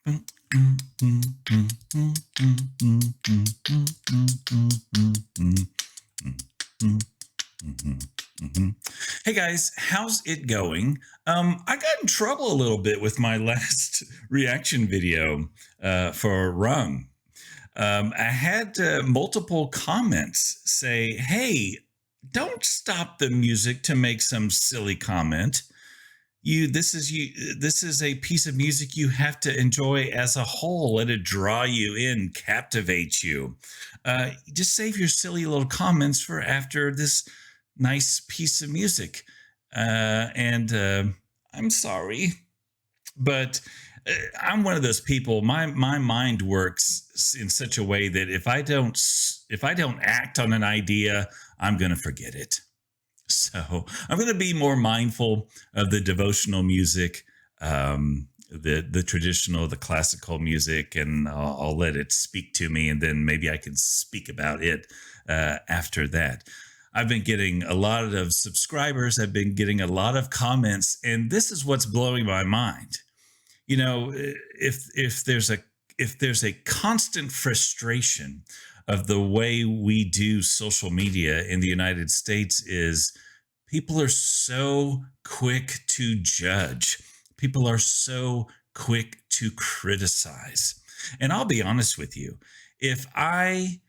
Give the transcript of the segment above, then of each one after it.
Hey guys, how's it going? I got in trouble a little bit with my last reaction video for Rung. I had multiple comments say, "Hey, don't stop the music to make some silly comment. This is a piece of music you have to enjoy as a whole. Let it draw you in, captivate you. Just save your silly little comments for after this nice piece of music." And I'm sorry, but I'm one of those people. My mind works in such a way that if I don't act on an idea, I'm going to forget it. So I'm going to be more mindful of the devotional music, the traditional, the classical music, and I'll let it speak to me, and then maybe I can speak about it after that. I've been getting a lot of subscribers. I've been getting a lot of comments, and this is what's blowing my mind. You know, if there's a constant frustration of the way we do social media in the United States, is people are so quick to judge. People are so quick to criticize. And I'll be honest with you, if I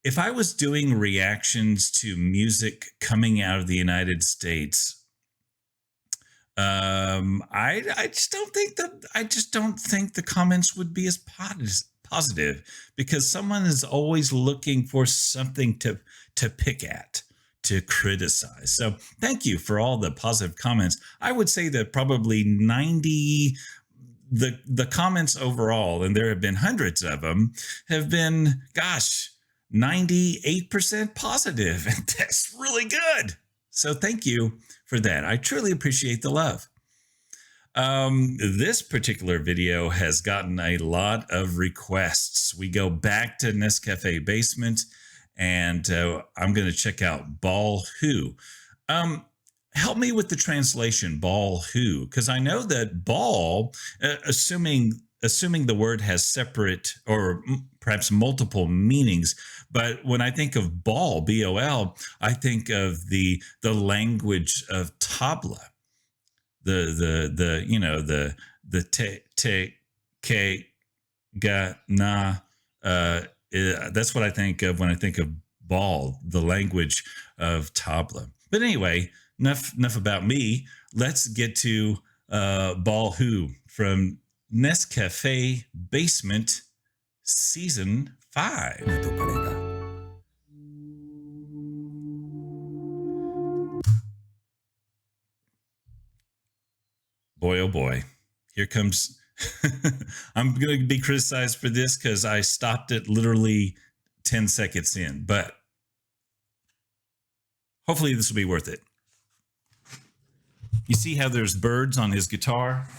was doing reactions to music coming out of the United States, I just don't think the comments would be as positive, because someone is always looking for something to pick at, to criticize. So thank you for all the positive comments. I would say that probably 90 the comments overall, and there have been hundreds of them, have been, gosh, 98% positive, and that's really good. So thank you for that. I truly appreciate the love. This particular video has gotten a lot of requests. We go back to Nescafe Basement, and I'm going to check out Ball Who. Help me with the translation, Ball Who, because I know that ball, assuming the word has separate or perhaps multiple meanings, but when I think of ball, B-O-L, I think of the language of tabla, the te ke ga na. That's what I think of when I think of ball, the language of tabla. But anyway, enough about me. Let's get to Ball Who from Nescafe Basement Season 5. Boy, oh boy. Here comes... I'm going to be criticized for this because I stopped it literally 10 seconds in, but hopefully this will be worth it. You see how there's birds on his guitar?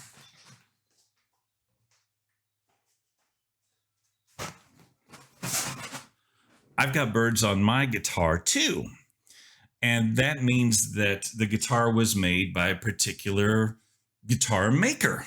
I've got birds on my guitar too. And that means that the guitar was made by a particular guitar maker.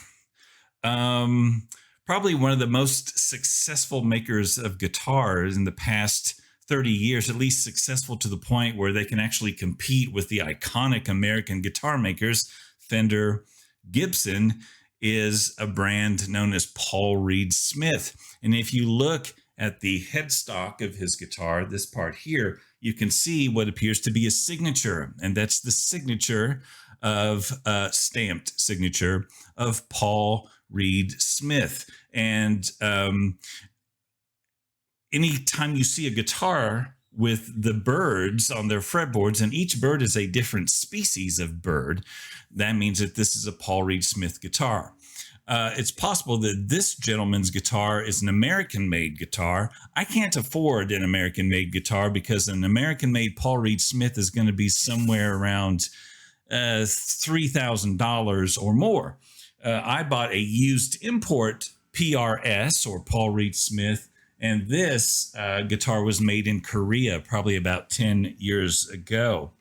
Probably one of the most successful makers of guitars in the past 30 years, at least successful to the point where they can actually compete with the iconic American guitar makers. Fender, Gibson is a brand known as Paul Reed Smith. And if you look at the headstock of his guitar, this part here, you can see what appears to be a signature, and that's the signature of stamped signature of Paul Reed Smith. And anytime you see a guitar with the birds on their fretboards, and each bird is a different species of bird, that means that this is a Paul Reed Smith guitar. It's possible that this gentleman's guitar is an American-made guitar. I can't afford an American-made guitar because an American-made Paul Reed Smith is going to be somewhere around $3,000 or more. I bought a used import PRS, or Paul Reed Smith, and this guitar was made in Korea probably about 10 years ago.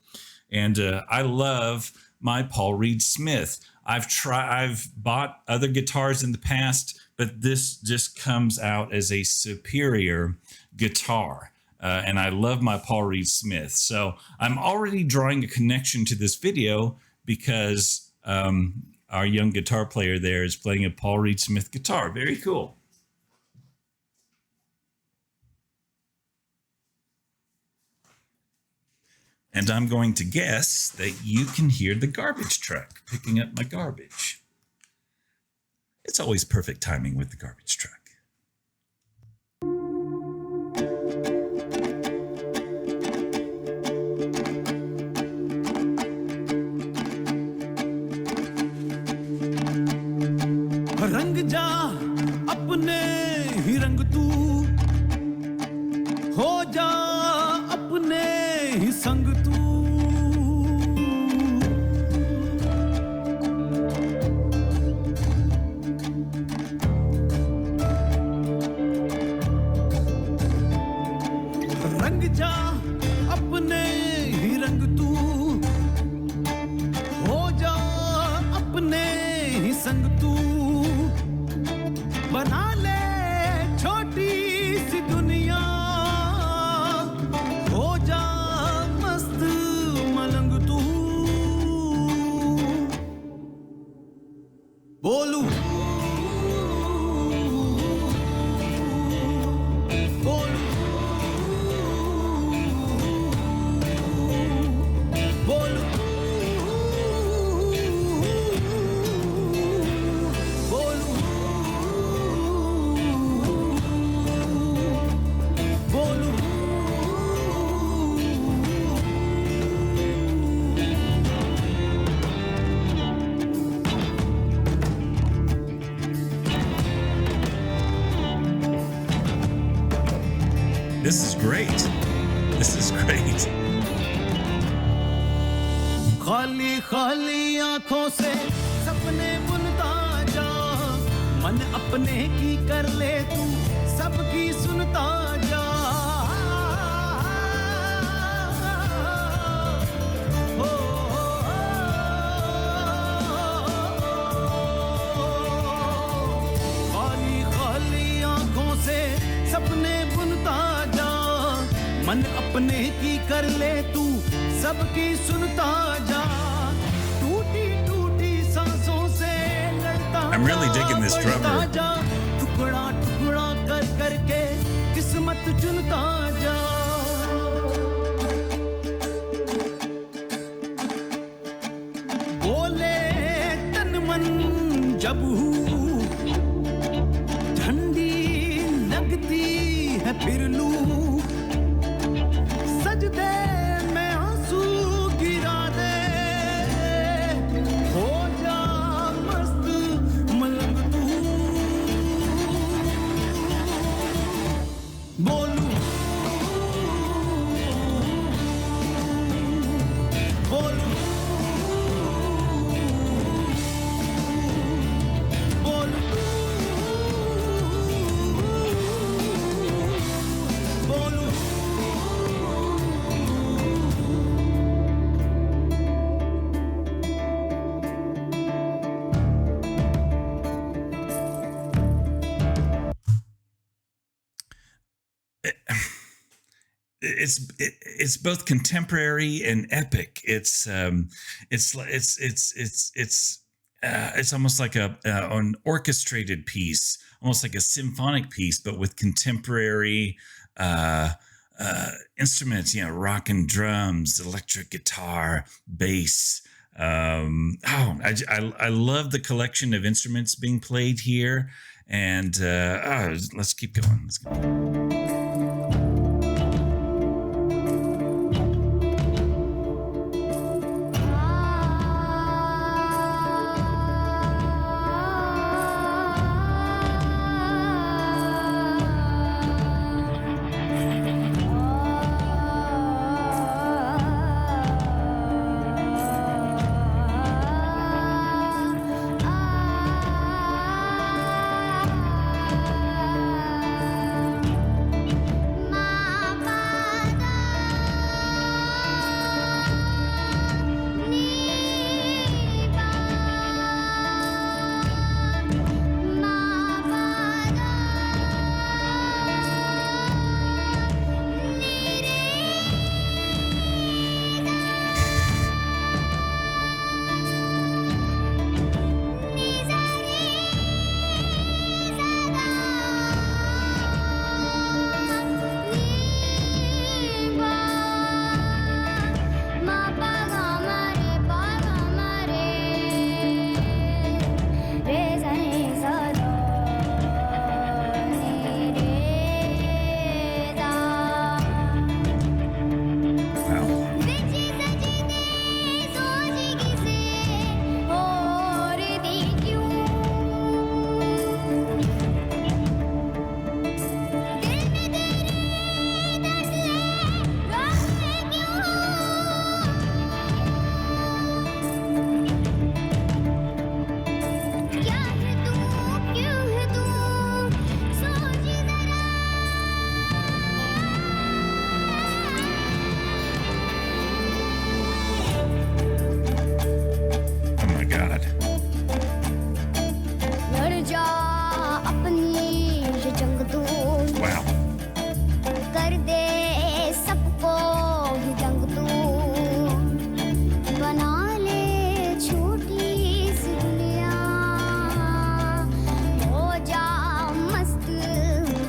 And I love my Paul Reed Smith. I've bought other guitars in the past, but this just comes out as a superior guitar. And I love my Paul Reed Smith. So I'm already drawing a connection to this video because our young guitar player there is playing a Paul Reed Smith guitar. Very cool. And I'm going to guess that you can hear the garbage truck picking up my garbage. It's always perfect timing with the garbage truck. रंग जा अपने ही रंग तू हो जा अपने ही संग तू रंग जा अपने ही रंग तू हो जा अपने ही संग तू बना ले छोटी सी दुनिया हो जा मस्त मलंग तू बोलू This is great. This is great. खाली खाली आंखों से सपने बुनता जा मन अपने की कर ले तू सबकी सुनता जा खाली खाली आंखों से सपने बुनता जा मन अपने की कर ले तू सबकी सुनता जा टूटी टूटी सांसों से लड़ता I'm really digging this drummer. टुकड़ा टुकड़ा कर करके किस्मत चुनता जा बोले तन मन जब ठंडी लगती है फिर लू सजदे it's both contemporary and epic. It's almost like an orchestrated piece, almost like a symphonic piece, but with contemporary instruments. You know, rock and drums, electric guitar, bass. I love the collection of instruments being played here, and let's keep going. Let's go.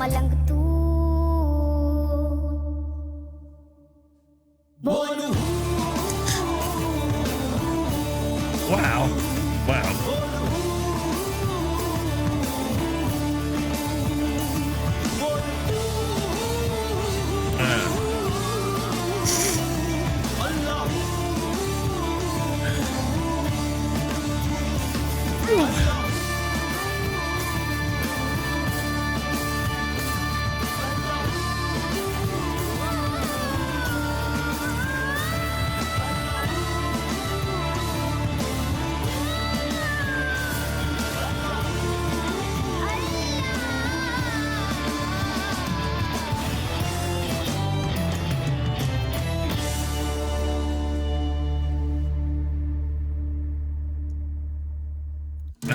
मलंग तू बोल Wow. Wow.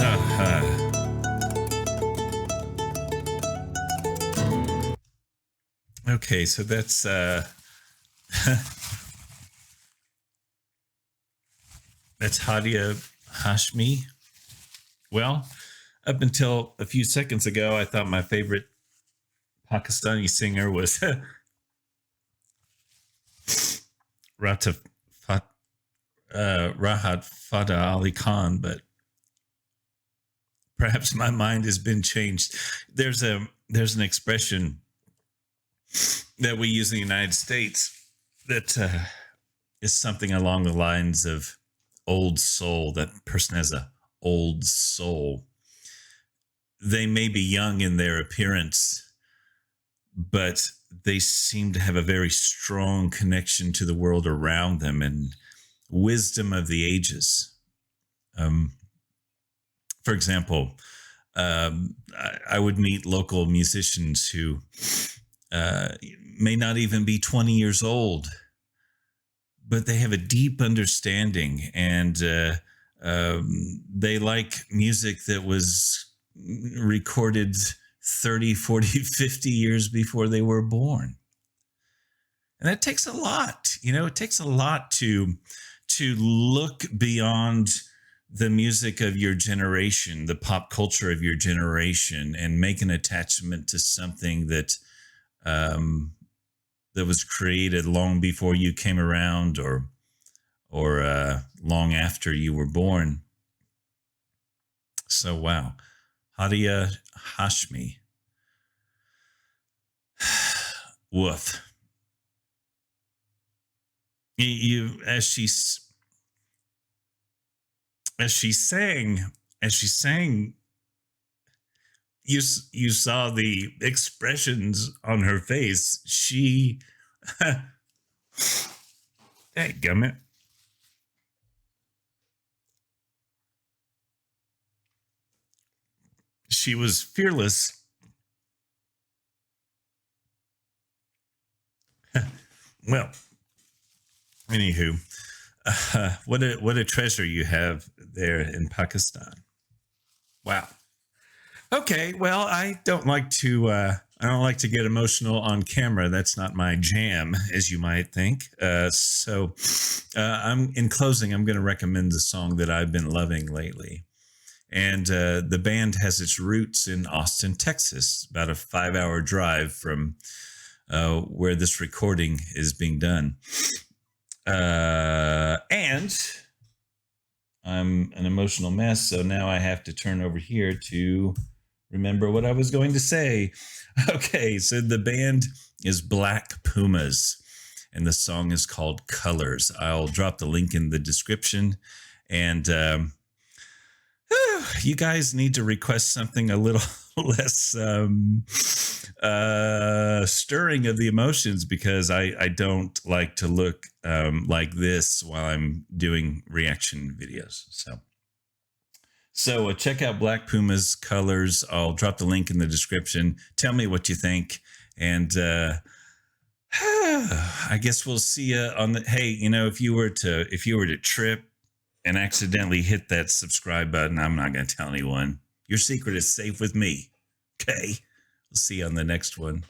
Uh, okay, so that's Hadia Hashmi. Well, up until a few seconds ago, I thought my favorite Pakistani singer was Rataf, Rahat Fateh Ali Khan, but perhaps my mind has been changed. There's an expression that we use in the United States that is something along the lines of old soul. That person has a old soul. They may be young in their appearance, but they seem to have a very strong connection to the world around them and wisdom of the ages. For example, I would meet local musicians who may not even be 20 years old, but they have a deep understanding, and they like music that was recorded 30, 40, 50 years before they were born. And that takes a lot. It takes a lot to look beyond the music of your generation, the pop culture of your generation, and make an attachment to something that that was created long before you came around, or long after you were born. So wow, Hadia Hashmi. Woof. You as she sang, you saw the expressions on her face. She, dadgummit. She was fearless. Well, anywho, what a treasure you have there in Pakistan. Wow. Okay, well, I don't like to get emotional on camera. That's not my jam, as you might think. So, I'm in closing. I'm going to recommend the song that I've been loving lately, and the band has its roots in Austin, Texas, about a 5-hour drive from where this recording is being done. And I'm an emotional mess, so now I have to turn over here to remember what I was going to say. Okay, so the band is Black Pumas, and the song is called Colors. I'll drop the link in the description, and you guys need to request something a little less stirring of the emotions, because I don't like to look like this while I'm doing reaction videos. So check out Black Puma's Colors. I'll drop the link in the description. Tell me what you think, and I guess we'll see you on the. Hey, if you were to trip and accidentally hit that subscribe button, I'm not going to tell anyone. Your secret is safe with me. Okay, we'll see you on the next one.